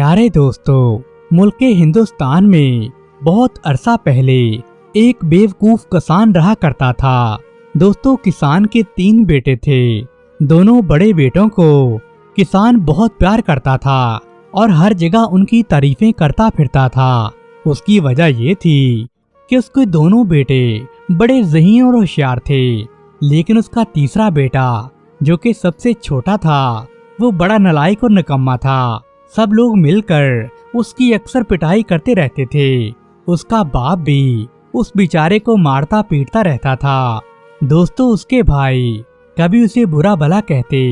प्यारे दोस्तों, मुल्क हिंदुस्तान में बहुत अरसा पहले एक बेवकूफ किसान रहा करता था। दोस्तों, किसान के 3 बेटे थे। दोनों बड़े बेटों को किसान बहुत प्यार करता था और हर जगह उनकी तारीफें करता फिरता था। उसकी वजह ये थी कि उसके दोनों बेटे बड़े ज़हीन और होशियार थे, लेकिन उसका तीसरा बेटा जो कि सबसे छोटा था वो बड़ा नालायक और निकम्मा था। सब लोग मिलकर उसकी अक्सर पिटाई करते रहते थे। उसका बाप भी उस बेचारे को मारता पीटता रहता था। दोस्तों, उसके भाई कभी उसे बुरा भला कहते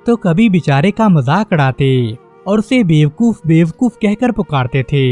तो कभी बेचारे का मजाक उड़ाते और उसे बेवकूफ बेवकूफ कहकर पुकारते थे।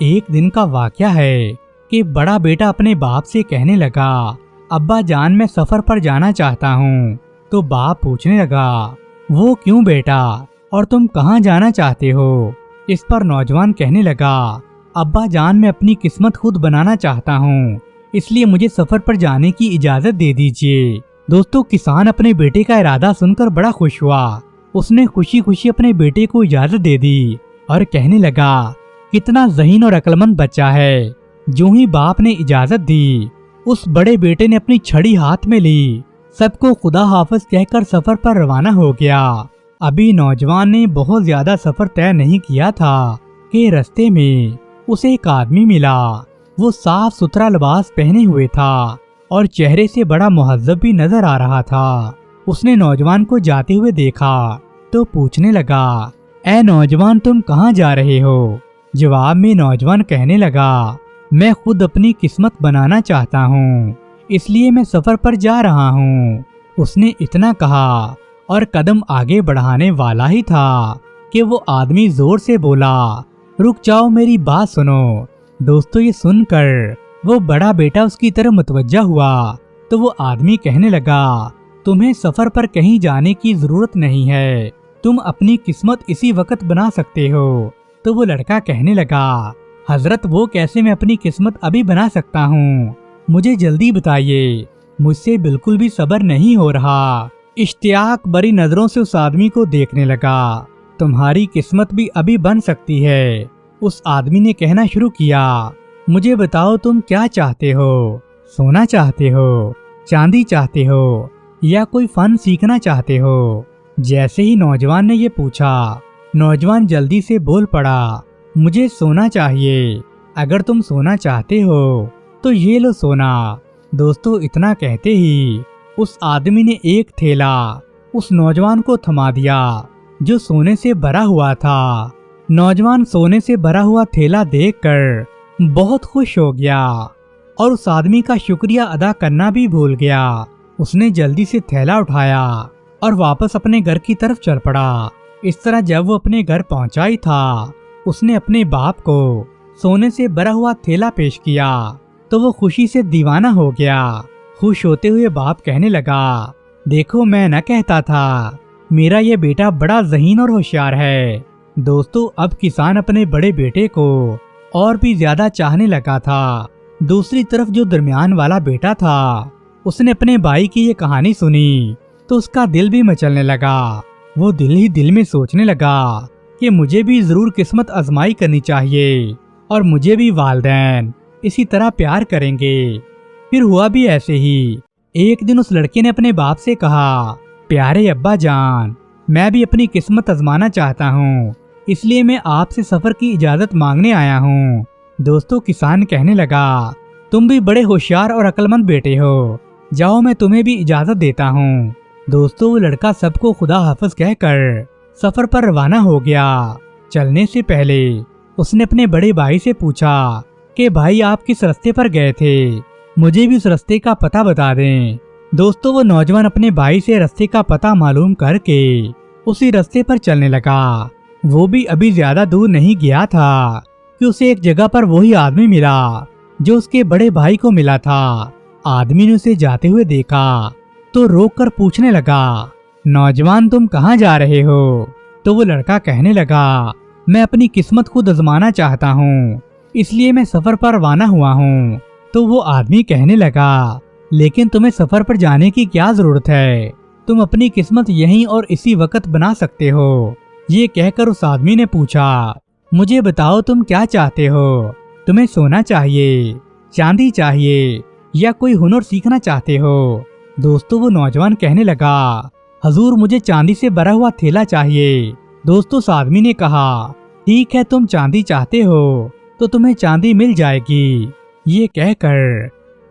एक दिन का वाकया है कि बड़ा बेटा अपने बाप से कहने लगा, अब्बा जान, मैं सफर पर जाना चाहता हूँ। तो बाप पूछने लगा, वो क्यों बेटा, और तुम कहाँ जाना चाहते हो? इस पर नौजवान कहने लगा, अब्बा जान, मैं अपनी किस्मत खुद बनाना चाहता हूँ, इसलिए मुझे सफर पर जाने की इजाजत दे दीजिए। दोस्तों, किसान अपने बेटे का इरादा सुनकर बड़ा खुश हुआ। उसने खुशी खुशी अपने बेटे को इजाजत दे दी और कहने लगा, कितना ज़हीन और अक्लमंद बच्चा है। जो ही बाप ने इजाजत दी, उस बड़े बेटे ने अपनी छड़ी हाथ में ली, सबको खुदा हाफिज कहकर सफर पर रवाना हो गया। अभी नौजवान ने बहुत ज्यादा सफर तय नहीं किया था कि रास्ते में उसे एक आदमी मिला। वो साफ सुथरा लिबास पहने हुए था और चेहरे से बड़ा मुहज्जब भी नजर आ रहा था। उसने नौजवान को जाते हुए देखा तो पूछने लगा, ऐ नौजवान, तुम कहाँ जा रहे हो? जवाब में नौजवान कहने लगा, मैं खुद अपनी किस्मत बनाना चाहता हूँ, इसलिए मैं सफर पर जा रहा हूँ। उसने इतना कहा और कदम आगे बढ़ाने वाला ही था कि वो आदमी जोर से बोला, रुक जाओ, मेरी बात सुनो। दोस्तों, ये सुनकर वो बड़ा बेटा उसकी तरफ मुतवज्जा हुआ तो वो आदमी कहने लगा, तुम्हें सफर पर कहीं जाने की जरूरत नहीं है, तुम अपनी किस्मत इसी वक्त बना सकते हो। तो वो लड़का कहने लगा, हजरत, वो कैसे? मैं अपनी किस्मत अभी बना सकता हूँ, मुझे जल्दी बताइए, मुझसे बिल्कुल भी सब्र नहीं हो रहा। इश्तियाक बड़ी नजरों से उस आदमी को देखने लगा, तुम्हारी किस्मत भी अभी बन सकती है। उस आदमी ने कहना शुरू किया, मुझे बताओ, तुम क्या चाहते हो? सोना चाहते हो, चांदी चाहते हो, या कोई फन सीखना चाहते हो? जैसे ही नौजवान ने ये पूछा, नौजवान जल्दी से बोल पड़ा, मुझे सोना चाहिए। अगर तुम सोना चाहते हो तो ये लो सोना। दोस्तों, इतना कहते ही उस आदमी ने एक थैला उस नौजवान को थमा दिया जो सोने से भरा हुआ था। नौजवान सोने से भरा हुआ थैला देखकर बहुत खुश हो गया और उस आदमी का शुक्रिया अदा करना भी भूल गया। उसने जल्दी से थैला उठाया और वापस अपने घर की तरफ चल पड़ा। इस तरह जब वो अपने घर पहुंचा ही था, उसने अपने बाप को सोने से भरा हुआ थैला पेश किया तो वो खुशी से दीवाना हो गया। खुश होते हुए बाप कहने लगा, देखो, मैं न कहता था, मेरा ये बेटा बड़ा ज़हीन और होशियार है। दोस्तों, अब किसान अपने बड़े बेटे को और भी ज्यादा चाहने लगा था। दूसरी तरफ जो दरमियान वाला बेटा था, उसने अपने भाई की ये कहानी सुनी तो उसका दिल भी मचलने लगा। वो दिल ही दिल में सोचने लगा कि मुझे भी जरूर किस्मत आजमाई करनी चाहिए और मुझे भी वालिदैन इसी तरह प्यार करेंगे। फिर हुआ भी ऐसे ही। एक दिन उस लड़के ने अपने बाप से कहा, प्यारे अब्बा जान, मैं भी अपनी किस्मत आजमाना चाहता हूँ, इसलिए मैं आपसे सफर की इजाजत मांगने आया हूँ। दोस्तों, किसान कहने लगा, तुम भी बड़े होशियार और अक्लमंद बेटे हो, जाओ, मैं तुम्हें भी इजाजत देता हूँ। दोस्तों, वो लड़का सबको खुदा हाफिज कहकर सफर पर रवाना हो गया। चलने से पहले उसने अपने बड़े भाई से पूछा कि भाई, आप किस रास्ते पर गए थे? मुझे भी उस रास्ते का पता बता दें। दोस्तों, वो नौजवान अपने भाई से रास्ते का पता मालूम करके उसी रास्ते पर चलने लगा। वो भी अभी ज्यादा दूर नहीं गया था कि उसे एक जगह पर वही आदमी मिला जो उसके बड़े भाई को मिला था। आदमी ने उसे जाते हुए देखा तो रोककर पूछने लगा, नौजवान, तुम कहाँ जा रहे हो? तो वो लड़का कहने लगा, मैं अपनी किस्मत खुद आजमाना चाहता हूँ, इसलिए मैं सफर पर रवाना हुआ हूँ। तो वो आदमी कहने लगा, लेकिन तुम्हें सफर पर जाने की क्या जरूरत है? तुम अपनी किस्मत यहीं और इसी वक्त बना सकते हो। ये कहकर उस आदमी ने पूछा, مجھے بتاؤ تم کیا چاہتے ہو؟ تمہیں سونا چاہیے، چاندی چاہیے یا کوئی ہنر سیکھنا چاہتے ہو؟ دوستو وہ نوجوان کہنے لگا، حضور مجھے چاندی سے بھرا ہوا تھیلا چاہیے۔ دوستو اس آدمی نے کہا، ٹھیک ہے تم چاندی چاہتے ہو تو تمہیں چاندی مل جائے گی۔ یہ کہہ کر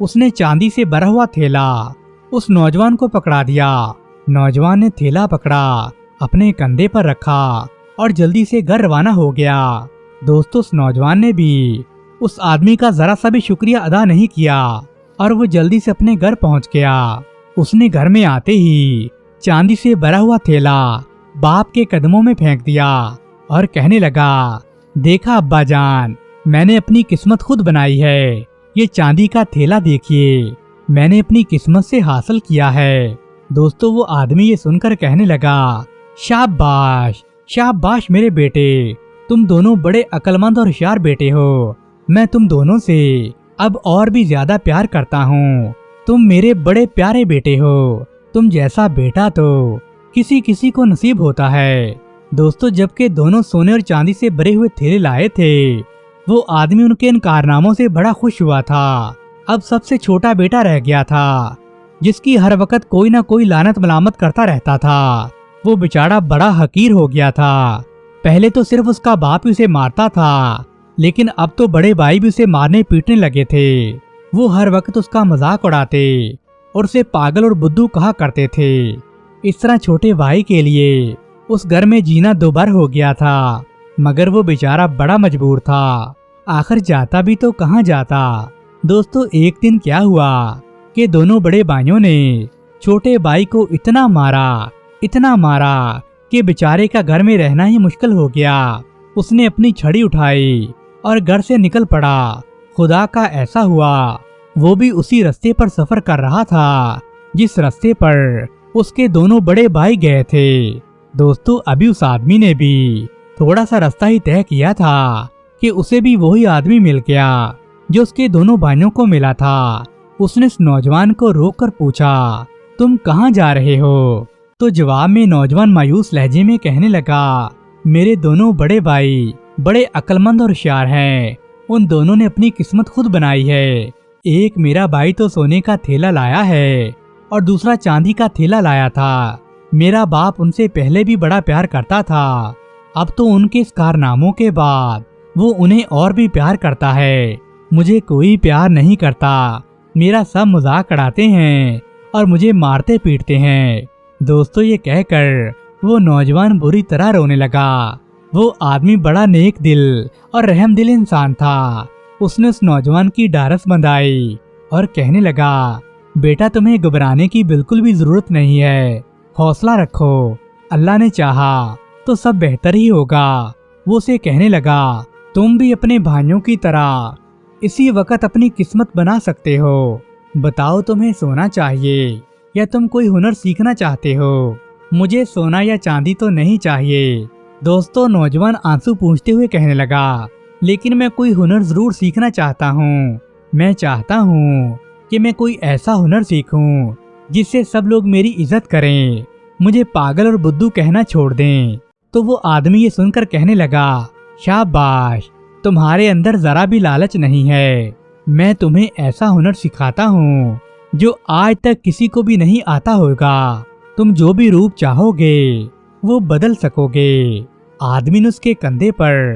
اس نے چاندی سے بھرا ہوا تھیلا اس نوجوان کو پکڑا دیا۔ نوجوان نے تھیلا پکڑا، اپنے کندھے پر رکھا اور جلدی سے گھر روانہ ہو گیا۔ دوستو اس نوجوان نے بھی اس آدمی کا ذرا سا بھی شکریہ ادا نہیں کیا اور وہ جلدی سے اپنے گھر پہنچ گیا۔ اس نے گھر میں آتے ہی چاندی سے بھرا ہوا تھیلا باپ کے قدموں میں پھینک دیا اور کہنے لگا، دیکھا ابا جان، میں نے اپنی قسمت خود بنائی ہے۔ یہ چاندی کا تھیلا دیکھیے، میں نے اپنی قسمت سے حاصل کیا ہے۔ دوستو وہ آدمی یہ سن کر کہنے لگا، شاباش شاباش میرے بیٹے، تم دونوں بڑے عقل مند اور ہوشیار بیٹے ہو۔ میں تم دونوں سے اب اور بھی زیادہ پیار کرتا ہوں۔ تم میرے بڑے پیارے بیٹے ہو۔ تم جیسا بیٹا تو کسی کسی کو نصیب ہوتا ہے۔ دوستو جبکہ دونوں سونے اور چاندی سے بھرے ہوئے تھیلے لائے تھے، وہ آدمی ان کے ان کارناموں سے بڑا خوش ہوا تھا۔ اب سب سے چھوٹا بیٹا رہ گیا تھا، جس کی ہر وقت کوئی نہ کوئی لعنت ملامت کرتا رہتا تھا۔ وہ بیچارہ بڑا حقیر ہو گیا تھا۔ پہلے تو صرف اس کا باپ ہی اسے مارتا تھا، لیکن اب تو بڑے بھائی بھی اسے مارنے پیٹنے لگے تھے۔ وہ ہر وقت اس کا مذاق اڑاتے اور اسے پاگل اور بدھو کہا کرتے تھے۔ اس طرح چھوٹے بھائی کے لیے اس گھر میں جینا دوبھر ہو گیا تھا، مگر وہ بیچارہ بڑا مجبور تھا۔ آخر جاتا بھی تو کہاں جاتا۔ دوستو ایک دن کیا ہوا کہ دونوں بڑے بھائیوں نے چھوٹے بھائی کو اتنا مارا کہ بیچارے کا گھر میں رہنا ہی مشکل ہو گیا۔ اس نے اپنی چھڑی اٹھائی اور گھر سے نکل پڑا۔ خدا کا ایسا ہوا وہ بھی اسی رستے پر سفر کر رہا تھا جس رستے پر اس کے دونوں بڑے بھائی گئے تھے۔ دوستو ابھی اس آدمی نے بھی تھوڑا سا راستہ ہی طے کیا تھا کہ اسے بھی وہی آدمی مل گیا جو اس کے دونوں بھائیوں کو ملا تھا۔ اس نے اس نوجوان کو روک کر پوچھا، تم کہاں جا رہے ہو؟ تو جواب میں نوجوان مایوس لہجے میں کہنے لگا، میرے دونوں بڑے بھائی بڑے عقل مند اور ہوشیار ہیں۔ ان دونوں نے اپنی قسمت خود بنائی ہے۔ ایک میرا بھائی تو سونے کا تھیلا لایا ہے اور دوسرا چاندی کا تھیلا لایا تھا۔ میرا باپ ان سے پہلے بھی بڑا پیار کرتا تھا، اب تو ان کے اس کارناموں کے بعد وہ انہیں اور بھی پیار کرتا ہے۔ مجھے کوئی پیار نہیں کرتا، میرا سب مذاق اڑاتے ہیں اور مجھے مارتے پیٹتے ہیں۔ دوستو یہ کہہ کر وہ نوجوان بری طرح رونے لگا۔ وہ آدمی بڑا نیک دل اور رحم دل انسان تھا۔ اس نے اس نوجوان کی ڈھارس بندھائی اور کہنے لگا، بیٹا تمہیں گھبرانے کی بالکل بھی ضرورت نہیں ہے، حوصلہ رکھو، اللہ نے چاہا تو سب بہتر ہی ہوگا۔ وہ اسے کہنے لگا، تم بھی اپنے بھائیوں کی طرح اسی وقت اپنی قسمت بنا سکتے ہو۔ بتاؤ تمہیں سونا چاہیے یا تم کوئی ہنر سیکھنا چاہتے ہو؟ مجھے سونا یا چاندی تو نہیں چاہیے۔ دوستو نوجوان آنسو پوچھتے ہوئے کہنے لگا، لیکن میں کوئی ہنر ضرور سیکھنا چاہتا ہوں۔ میں چاہتا ہوں کہ میں کوئی ایسا ہنر سیکھوں جس سے سب لوگ میری عزت کریں، مجھے پاگل اور بدھو کہنا چھوڑ دیں۔ تو وہ آدمی یہ سن کر کہنے لگا، شاباش، تمہارے اندر ذرا بھی لالچ نہیں ہے۔ میں تمہیں ایسا ہنر سکھاتا ہوں جو آج تک کسی کو بھی نہیں آتا ہوگا۔ تم جو بھی روپ چاہو گے وہ بدل سکو گے۔ آدمی نے اس کے کندھے پر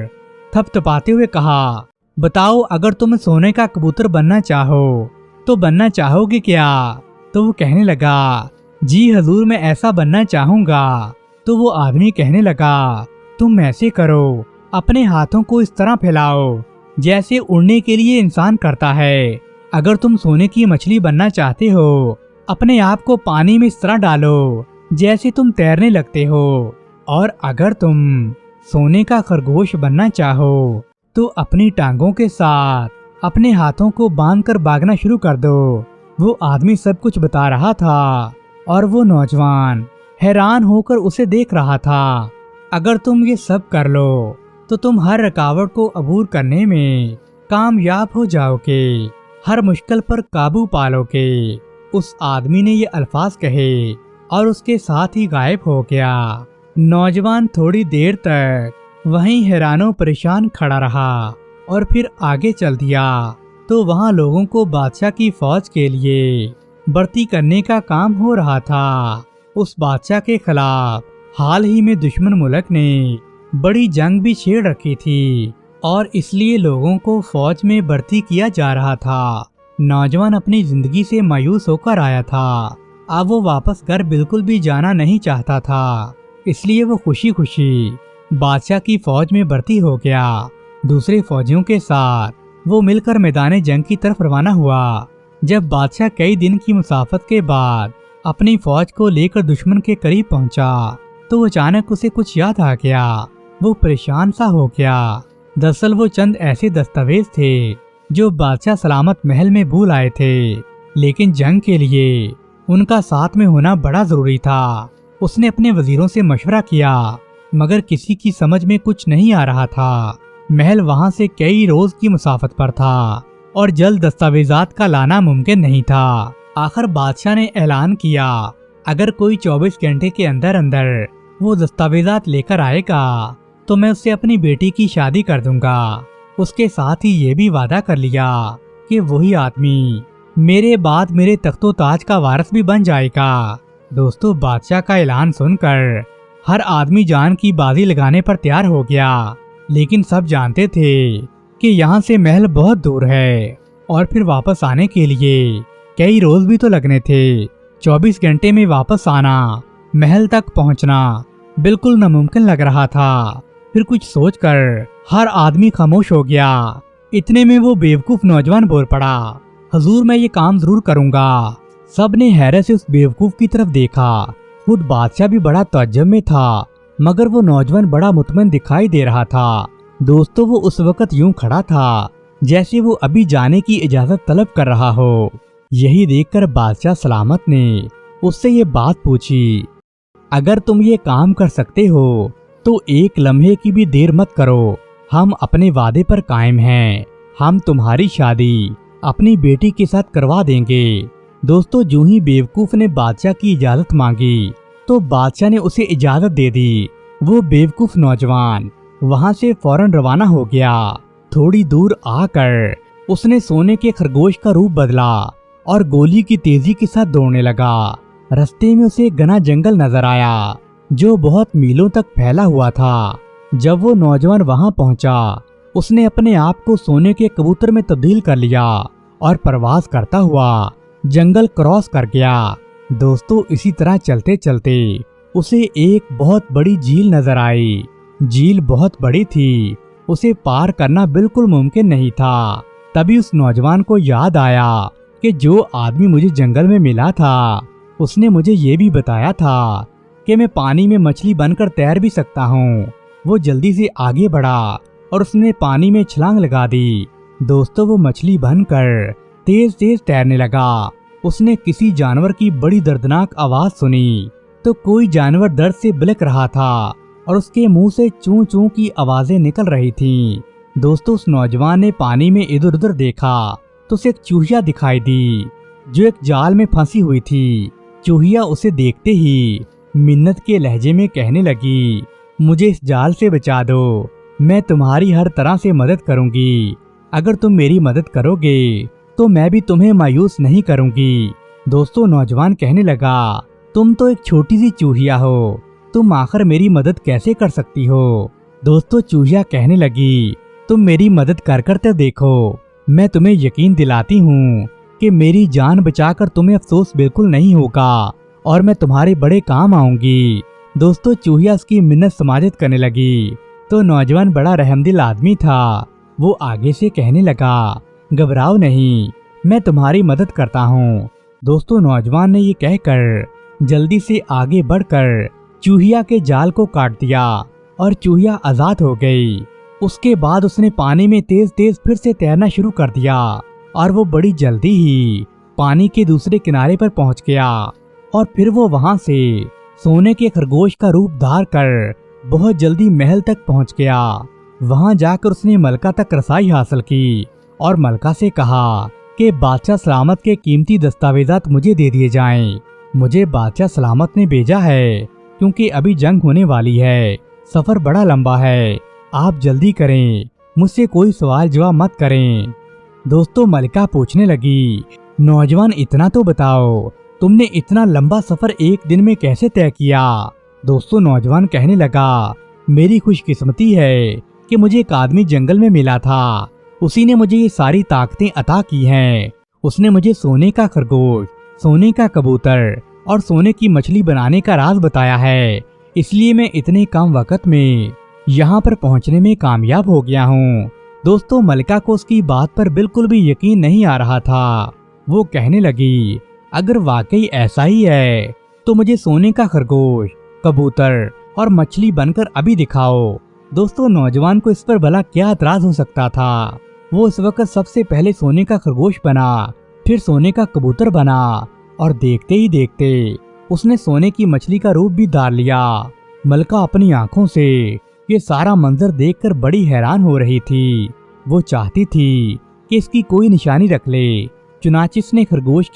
تھپ تھپاتے ہوئے کہا، بتاؤ اگر تم سونے کا کبوتر بننا چاہو تو بننا چاہو گے کیا؟ تو وہ کہنے لگا، جی حضور میں ایسا بننا چاہوں گا۔ تو وہ آدمی کہنے لگا، تم ایسے کرو، اپنے ہاتھوں کو اس طرح پھیلاؤ جیسے اڑنے کے لیے انسان کرتا ہے۔ اگر تم سونے کی مچھلی بننا چاہتے ہو، اپنے آپ کو پانی میں اس طرح ڈالو جیسے تم تیرنے لگتے ہو۔ اور اگر تم سونے کا خرگوش بننا چاہو تو اپنی ٹانگوں کے ساتھ اپنے ہاتھوں کو باندھ کر بھاگنا شروع کر دو۔ وہ آدمی سب کچھ بتا رہا تھا اور وہ نوجوان حیران ہو کر اسے دیکھ رہا تھا۔ اگر تم یہ سب کر لو تو تم ہر رکاوٹ کو عبور کرنے میں کامیاب ہو جاؤ گے، ہر مشکل پر قابو پالو گے۔ اس آدمی نے یہ الفاظ کہے اور اس کے ساتھ ہی غائب ہو گیا۔ نوجوان تھوڑی دیر تک वहीं हैरानों परेशान खड़ा रहा और फिर आगे चल दिया तो वहां लोगों को बादशाह की फौज के लिए भर्ती करने का काम हो रहा था। उस बादशाह के खिलाफ हाल ही में दुश्मन मुल्क ने बड़ी जंग भी छेड़ रखी थी और इसलिए लोगों को फौज में भर्ती किया जा रहा था। नौजवान अपनी जिंदगी से मायूस होकर आया था। अब वो वापस घर बिल्कुल भी जाना नहीं चाहता था, इसलिए वो खुशी खुशी बादशाह की फौज में भर्ती हो गया। दूसरे फौजियों के साथ वो मिलकर मैदान जंग की तरफ रवाना हुआ। जब बादशाह कई दिन की मुसाफत के बाद अपनी फौज को लेकर दुश्मन के करीब पहुंचा तो अचानक उसे कुछ याद आ गया। वो परेशान सा हो गया। दरअसल वो चंद ऐसे दस्तावेज थे जो बादशाह सलामत महल में भूल आए थे, लेकिन जंग के लिए उनका साथ में होना बड़ा जरूरी था। उसने अपने वजीरों से मशवरा किया मगर किसी की समझ में कुछ नहीं आ रहा था। महल वहां से कई रोज की मुसाफत पर था और जल्द दस्तावेजात का लाना मुमकिन नहीं था। आखिर बादशाह ने ऐलान किया, अगर कोई 24 घंटे के अंदर अंदर वो दस्तावेजात लेकर आएगा तो मैं उससे अपनी बेटी की शादी कर दूंगा। उसके साथ ही ये भी वादा कर लिया कि वही आदमी मेरे बाद मेरे तख्तो ताज का वारिस भी बन जाएगा। दोस्तों, बादशाह का ऐलान सुनकर हर आदमी जान की बाजी लगाने पर तैयार हो गया, लेकिन सब जानते थे कि यहाँ से महल बहुत दूर है और फिर वापस आने के लिए कई रोज भी तो लगने थे। 24 घंटे में वापस आना, महल तक पहुँचना बिल्कुल नामुमकिन लग रहा था। फिर कुछ सोचकर हर आदमी खामोश हो गया। इतने में वो बेवकूफ नौजवान बोल पड़ा, हुजूर मैं ये काम जरूर करूंगा। सब ने हैरत से उस बेवकूफ की तरफ देखा। खुद बादशाह भी बड़ा तअज्जुब में था, मगर वो नौजवान बड़ा मुतमईन दिखाई दे रहा था। दोस्तों, वो उस वक्त यूं खड़ा था जैसे वो अभी जाने की इजाजत तलब कर रहा हो। यही देखकर बादशाह सलामत ने उससे ये बात पूछी, अगर तुम ये काम कर सकते हो तो एक लम्हे की भी देर मत करो। हम अपने वादे पर कायम हैं। हम तुम्हारी शादी अपनी बेटी के साथ करवा देंगे। दोस्तों, जो ही बेवकूफ ने बादशाह की इजाजत मांगी तो बादशाह ने उसे इजाजत दे दी। वो बेवकूफ नौजवान वहां से फौरन रवाना हो गया। थोड़ी दूर आकर उसने सोने के खरगोश का रूप बदला और गोली की तेजी के साथ दौड़ने लगा। रास्ते में उसे घना जंगल नजर आया जो बहुत मीलों तक फैला हुआ था। जब वो नौजवान वहां पहुंचा, उसने अपने आप को सोने के कबूतर में तब्दील कर लिया और परवाज करता हुआ जंगल क्रॉस कर गया। दोस्तों, इसी तरह चलते चलते उसे एक बहुत बड़ी झील नजर आई। झील बहुत बड़ी थी, उसे पार करना बिल्कुल मुमकिन नहीं था। तभी उस नौजवान को याद आया कि जो आदमी मुझे जंगल में मिला था उसने मुझे ये भी बताया था कि मैं पानी में मछली बनकर तैर भी सकता हूँ। वो जल्दी से आगे बढ़ा और उसने पानी में छलांग लगा दी। दोस्तों, वो मछली बनकर तेज तेज तैरने लगा। उसने किसी जानवर की बड़ी दर्दनाक आवाज सुनी तो कोई जानवर दर्द से बिलख रहा था और उसके मुंह से चूं चूं की आवाजें निकल रही थीं। दोस्तों, उस नौजवान ने पानी में इधर उधर देखा तो उसे एक चूहिया दिखाई दी जो एक जाल में फंसी हुई थी। चूहिया उसे देखते ही मिन्नत के लहजे में कहने लगी, मुझे इस जाल से बचा दो, मैं तुम्हारी हर तरह से मदद करूंगी। अगर तुम मेरी मदद करोगे तो मैं भी तुम्हें मायूस नहीं करूंगी। दोस्तों, नौजवान कहने लगा, तुम तो एक छोटी सी चूहिया हो, तुम आखिर मेरी मदद कैसे कर सकती हो। दोस्तों, चूहिया कहने लगी, तुम मेरी मदद कर कर तो देखो, मैं तुम्हें यकीन दिलाती हूँ कि मेरी जान बचाकर तुम्हें अफसोस बिल्कुल नहीं होगा और मैं तुम्हारे बड़े काम आऊंगी। दोस्तों, चूहिया उसकी मिन्नत समाजित करने लगी तो नौजवान बड़ा रहमदिल आदमी था। वो आगे से कहने लगा, घबराओ नहीं, मैं तुम्हारी मदद करता हूँ। दोस्तों, नौजवान ने ये कहकर जल्दी से आगे बढ़कर चूहिया के जाल को काट दिया और चूहिया आजाद हो गई। उसके बाद उसने पानी में तेज तेज फिर से तैरना शुरू कर दिया और वो बड़ी जल्दी ही पानी के दूसरे किनारे पर पहुंच गया और फिर वो वहां से सोने के खरगोश का रूप धार कर बहुत जल्दी महल तक पहुंच गया। वहां जाकर उसने मलका तक रसाई हासिल की और मलका से कहा कि बादशाह सलामत के कीमती दस्तावेजात मुझे दे दिए जाएं। मुझे बादशाह सलामत ने भेजा है क्योंकि अभी जंग होने वाली है, सफर बड़ा लंबा है, आप जल्दी करें, मुझसे कोई सवाल जवाब मत करें। दोस्तों मलिका पूछने लगी, नौजवान इतना तो बताओ, तुमने इतना लंबा सफर एक दिन में कैसे तय किया? दोस्तों नौजवान कहने लगा, मेरी खुशकिस्मती है कि मुझे एक आदमी जंगल में मिला था। उसी ने मुझे ये सारी ताकतें अता की हैं। उसने मुझे सोने का खरगोश, सोने का कबूतर और सोने की मछली बनाने का राज बताया है, इसलिए मैं इतने कम वक्त में यहाँ पर पहुँचने में कामयाब हो गया हूँ। दोस्तों मलिका को उसकी बात पर बिल्कुल भी यकीन नहीं आ रहा था। वो कहने लगी, अगर वाकई ऐसा ही है तो मुझे सोने का खरगोश, कबूतर और मछली बनकर अभी दिखाओ। दोस्तों नौजवान को इस पर भला क्या एतराज हो सकता था। वो इस वक्त सबसे पहले सोने का खरगोश बना, फिर सोने का कबूतर बना और देखते ही देखते उसने सोने की मछली का रूप भी धार लिया। मलिका अपनी आंखों से ये सारा मंजर देखकर बड़ी हैरान हो रही थी। वो चाहती थी कि इसकी कोई निशानी रख ले। चुनाचे उसने खरगोश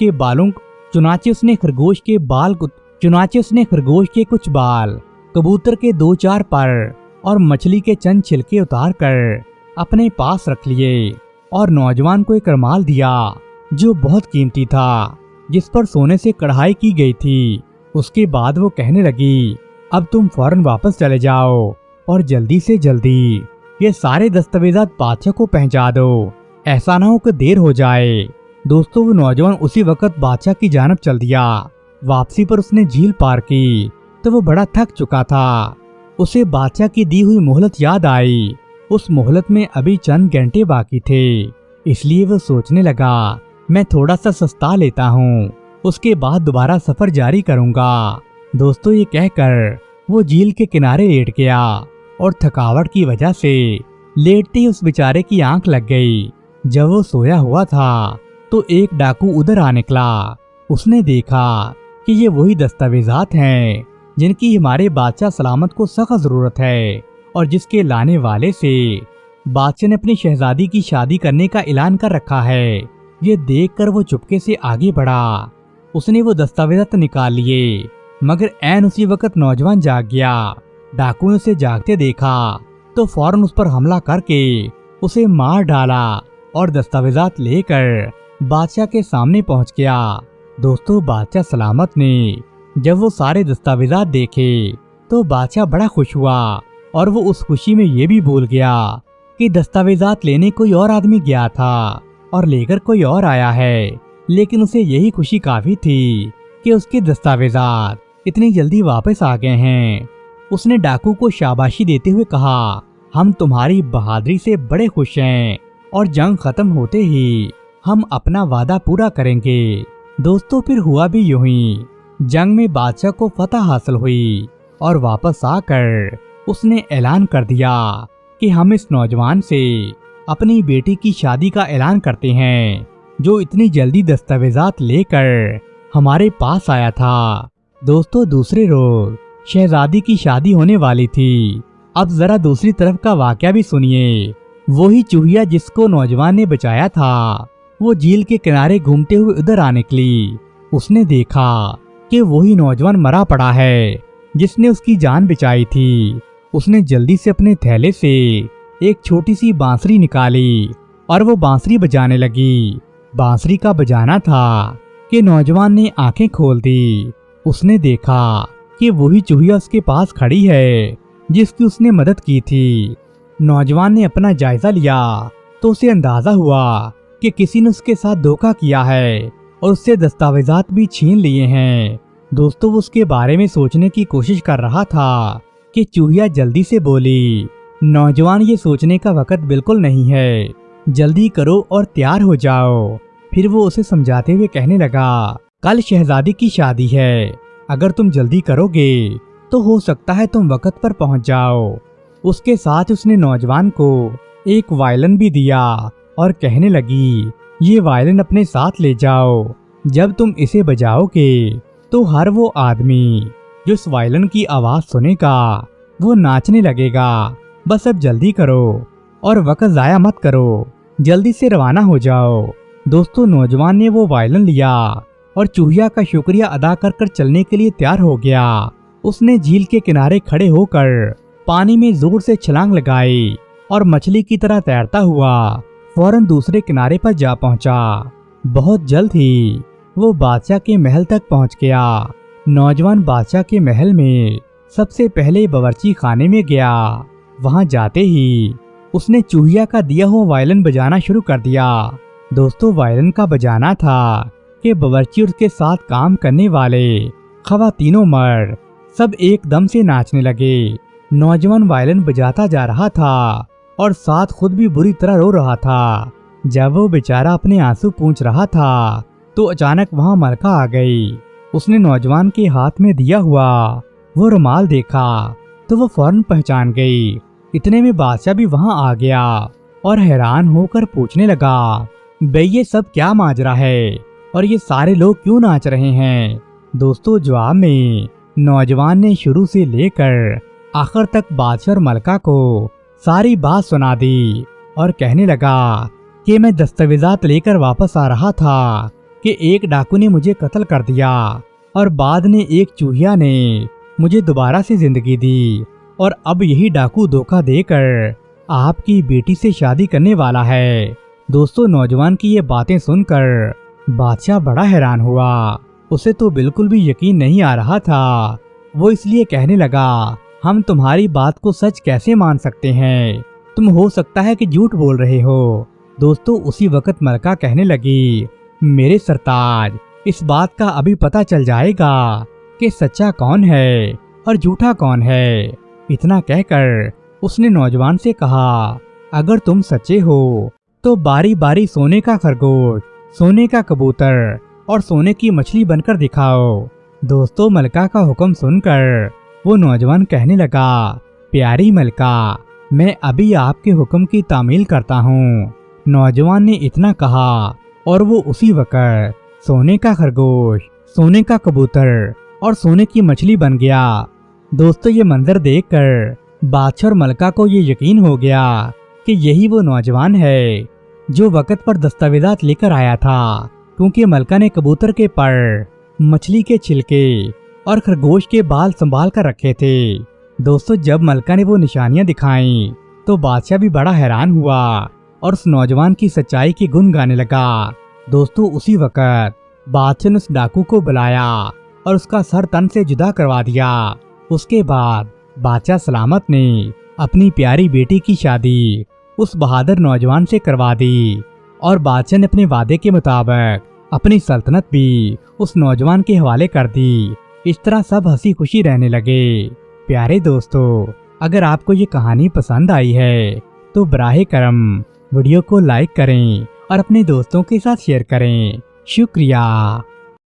के कुछ बाल, कबूतर के 2-4 पर और मछली के चंद छिलके उतार कर अपने पास रख लिए और नौजवान को एक रुमाल दिया जो बहुत कीमती था, जिस पर सोने से कढ़ाई की गई थी। उसके बाद वो कहने लगी, अब तुम फौरन वापस चले जाओ और जल्दी से जल्दी ये सारे दस्तावेजात बादशाह को पहुंचा दो, ऐसा ना हो कि देर हो जाए। दोस्तों वो नौजवान उसी वक्त बादशाह की जानब चल दिया। वापसी पर उसने झील पार की तो वो बड़ा थक चुका था। उसे बादशाह की दी हुई मोहलत याद आई। उस मोहलत में अभी चंद घंटे बाकी थे, इसलिए वो सोचने लगा, मैं थोड़ा सा सस्ता लेता हूँ, उसके बाद दोबारा सफर जारी करूँगा। दोस्तों ये कहकर वो झील के किनारे लेट गया और थकावट की वजह से लेटते ही उस बेचारे की आंख लग गई। जब वो सोया हुआ था तो एक डाकू उधर आ निकला। उसने देखा कि ये वही दस्तावेजात हैं जिनकी हमारे बादशाह सलामत को सख्त जरूरत है और जिसके लाने वाले से बादशाह ने अपनी शहजादी की शादी करने का ऐलान कर रखा है। ये देखकर वो चुपके से आगे बढ़ा। उसने वो दस्तावेजात निकाल लिए, मगर ऐन उसी वक्त नौजवान जाग गया। डाकू ने उसे जागते देखा तो फौरन उस पर हमला करके उसे मार डाला और दस्तावेजात लेकर बादशाह के सामने पहुंच गया। दोस्तों बादशाह सलामत ने जब वो सारे दस्तावेजात देखे तो बादशाह बड़ा खुश हुआ और वो उस खुशी में ये भी भूल गया कि दस्तावेजात लेने कोई और आदमी गया था और लेकर कोई और आया है, लेकिन उसे यही खुशी काफी थी कि उसके दस्तावेजात इतनी जल्दी वापस आ गए हैं। उसने डाकू को शाबाशी देते हुए कहा, हम तुम्हारी बहादुरी से बड़े खुश हैं और जंग खत्म होते ही हम अपना वादा पूरा करेंगे। दोस्तों फिर हुआ भी यूं ही। जंग में बादशाह को फतह हासिल हुई और वापस आकर उसने ऐलान कर दिया कि हम इस नौजवान से अपनी बेटी की शादी का ऐलान करते हैं, जो इतनी जल्दी दस्तावेजात लेकर हमारे पास आया था। दोस्तों दूसरे रोज शहजादी की शादी होने वाली थी। अब जरा दूसरी तरफ का वाकया भी सुनिए। वही चूहिया जिसको नौजवान ने बचाया था, वो झील के किनारे घूमते हुए उधर आ निकली। उसने देखा कि वही नौजवान मरा पड़ा है जिसने उसकी जान बचाई थी। उसने जल्दी से अपने थैले से एक छोटी सी बांसुरी निकाली और वो बांसुरी बजाने लगी। बांसुरी का बजाना था कि नौजवान ने आंखें खोल दी। उसने देखा कि वही चूहिया उसके पास खड़ी है जिसकी उसने मदद की थी। नौजवान ने अपना जायजा लिया तो उसे अंदाजा हुआ कि किसी ने उसके साथ धोखा किया है और उससे दस्तावेजात भी छीन लिए हैं। दोस्तों वो उसके बारे में सोचने की कोशिश कर रहा था कि चूहिया जल्दी से बोली, नौजवान ये सोचने का वक्त बिल्कुल नहीं है, जल्दी करो और तैयार हो जाओ। फिर वो उसे समझाते हुए कहने लगा, कल शहजादी की शादी है, अगर तुम जल्दी करोगे तो हो सकता है तुम वक्त पर पहुंच जाओ। उसके साथ उसने नौजवान को एक वायलिन भी दिया और कहने लगी, ये वायलिन अपने साथ ले जाओ। जब तुम इसे बजाओगे तो हर वो आदमी जो इस वायलिन की आवाज सुनेगा वो नाचने लगेगा। बस अब जल्दी करो और वक्त जाया मत करो, जल्दी से रवाना हो जाओ। दोस्तों नौजवान ने वो वायलिन लिया और चूहिया का शुक्रिया अदा कर चलने के लिए तैयार हो गया। उसने झील के किनारे खड़े होकर पानी में जोर से छलांग लगाई और मछली की तरह तैरता हुआ फौरन दूसरे किनारे पर जा पहुंचा। बहुत जल्द ही वो बादशाह के महल तक पहुंच गया। नौजवान बादशाह के महल में सबसे पहले बावर्ची खाने में गया। वहां जाते ही उसने चूहिया का दिया हुआ वायलिन बजाना शुरू कर दिया। दोस्तों, वायलिन का बजाना था कि बावर्ची और उसके साथ काम करने वाले खवातीनों मर्द सब एकदम से नाचने लगे। नौजवान वायलिन बजाता जा रहा था और साथ खुद भी बुरी तरह रो रहा था। जब वो बेचारा अपने आंसू पूंछ रहा था तो अचानक वहां मलका आ गई। उसने नौजवान के हाथ में दिया हुआ वो रुमाल देखा तो वो फौरन पहचान गई। इतने में बादशाह भी वहां आ गया और हैरान होकर पूछने लगा, बे ये सब क्या माजरा है और ये सारे लोग क्यों नाच रहे हैं? दोस्तों, जवाब में नौजवान ने शुरू से लेकर आखिर तक बादशाह और मलका को सारी बात सुना दी और कहने लगा कि मैं दस्तावेजात लेकर वापस आ रहा था कि एक डाकू ने मुझे कत्ल कर दिया और बाद में एक चूहिया ने मुझे दोबारा से जिंदगी दी और अब यही डाकू धोखा देकर आपकी बेटी से शादी करने वाला है। दोस्तों, नौजवान की ये बातें सुनकर बादशाह बड़ा हैरान हुआ। उसे तो बिल्कुल भी यकीन नहीं आ रहा था। वो इसलिए कहने लगा, हम तुम्हारी बात को सच कैसे मान सकते हैं? तुम हो सकता है कि झूठ बोल रहे हो। दोस्तों, उसी वक्त मलका कहने लगी, मेरे सरताज, इस बात का अभी पता चल जाएगा कि सच्चा कौन है और झूठा कौन है। इतना कहकर उसने नौजवान से कहा, अगर तुम सच्चे हो तो बारी बारी सोने का खरगोश, सोने का कबूतर और सोने की मछली बनकर दिखाओ। दोस्तों, मलका का हुक्म सुनकर वो नौजवान कहने लगा, प्यारी मलका, मैं अभी आपके हुक्म की तामील करता हूँ। नौजवान ने इतना कहा और वो उसी वक्त सोने का खरगोश, सोने का कबूतर और सोने की मछली बन गया। दोस्तों, ये मंजर देखकर बादशाह और मलका को ये यकीन हो गया कि यही वो नौजवान है जो वक्त पर दस्तावेजात लेकर आया था, क्योंकि मलका ने कबूतर के पर, मछली के छिलके और खरगोश के बाल संभाल कर रखे थे। दोस्तों, जब मलका ने वो निशानियां दिखाई तो बादशाह भी बड़ा हैरान हुआ और उस नौजवान की सच्चाई के गुण गाने लगा। दोस्तों, उसी वक्त बादशाह ने उस डाकू को बुलाया और उसका सर तन से जुदा करवा दिया। उसके बाद बादशाह सलामत ने अपनी प्यारी बेटी की शादी उस बहादुर नौजवान से करवा दी और बादशाह ने अपने वादे के मुताबिक अपनी सल्तनत भी उस नौजवान के हवाले कर दी। इस तरह सब हंसी खुशी रहने लगे। प्यारे दोस्तों, अगर आपको ये कहानी पसंद आई है तो बराहे करम वीडियो को लाइक करें और अपने दोस्तों के साथ शेयर करें। शुक्रिया।